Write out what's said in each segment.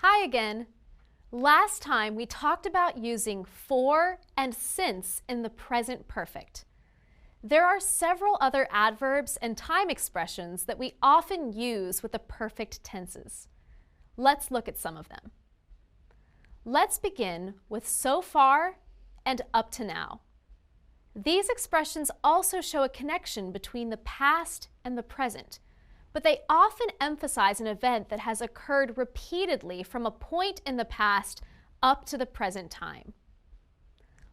Hi again. Last time we talked about using for and since in the present perfect. There are several other adverbs and time expressions that we often use with the perfect tenses. Let's look at some of them. Let's begin with so far and up to now. These expressions also show a connection between the past and the present, but they often emphasize an event that has occurred repeatedly from a point in the past up to the present time.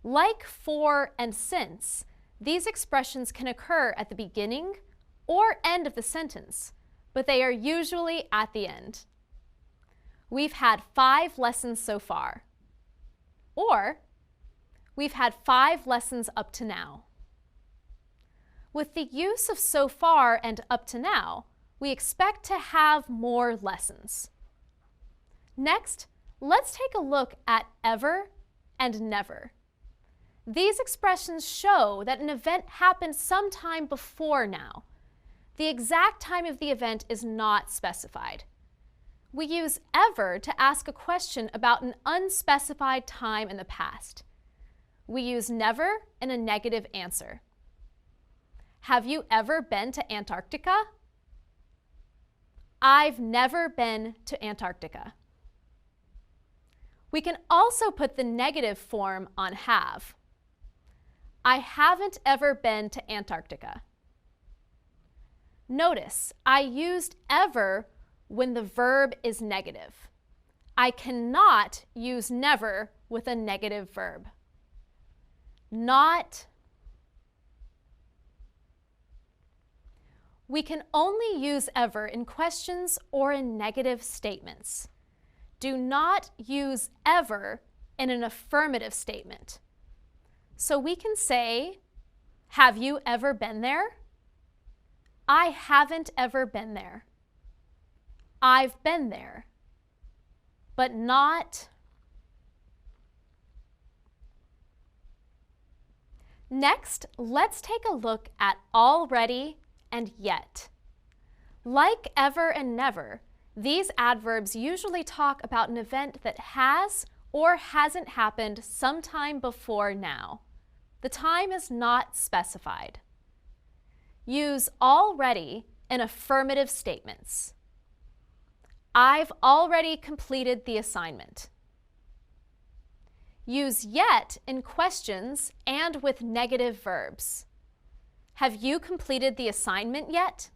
Like for and since, these expressions can occur at the beginning or end of the sentence, but they are usually at the end. We've had 5 lessons so far. Or, we've had 5 lessons up to now. With the use of so far and up to now, we expect to have more lessons. Next, let's take a look at ever and never. These expressions show that an event happened sometime before now. The exact time of the event is not specified. We use ever to ask a question about an unspecified time in the past. We use never in a negative answer. Have you ever been to Antarctica? I've never been to Antarctica. We can also put the negative form on have. I haven't ever been to Antarctica. Notice, I used ever when the verb is negative. I cannot use never with a negative verb. Not. We can only use ever in questions or in negative statements. Do not use ever in an affirmative statement. So we can say, have you ever been there? I haven't ever been there. I've been there, but not. Next, let's take a look at already and yet. Like ever and never, these adverbs usually talk about an event that has or hasn't happened sometime before now. The time is not specified. Use already in affirmative statements. I've already completed the assignment. Use yet in questions and with negative verbs. Have you completed the assignment yet?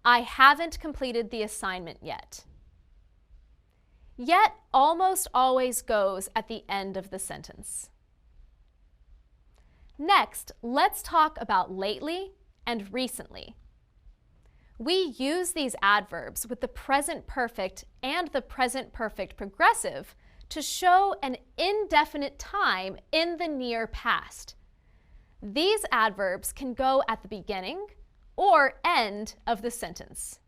I haven't completed the assignment yet. Yet almost always goes at the end of the sentence. Next, let's talk about lately and recently. We use these adverbs with the present perfect and the present perfect progressive to show an indefinite time in the near past. These adverbs can go at the beginning or end of the sentence.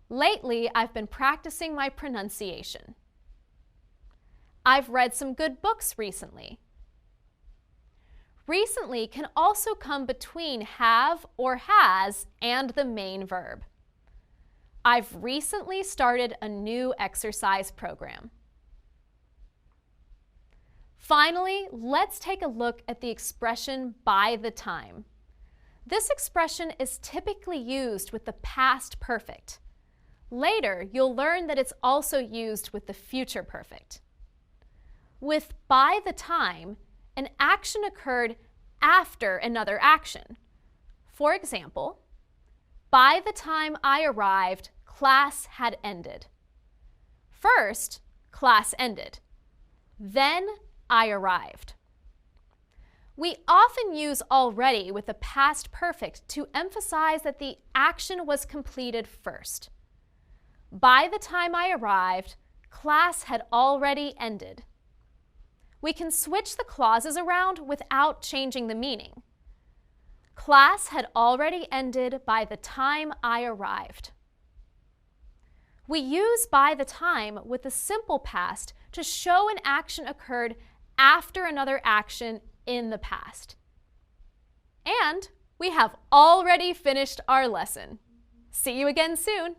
Lately, I've been practicing my pronunciation. I've read some good books recently. Recently can also come between have or has and the main verb. I've recently started a new exercise program. Finally, let's take a look at the expression by the time. This expression is typically used with the past perfect. Later, you'll learn that it's also used with the future perfect. With by the time, an action occurred after another action. For example, by the time I arrived, class had ended. First, class ended. Then, I arrived. We often use already with the past perfect to emphasize that the action was completed first. By the time I arrived, class had already ended. We can switch the clauses around without changing the meaning. Class had already ended by the time I arrived. We use by the time with the simple past to show an action occurred after another action in the past. And we have already finished our lesson. See you again soon.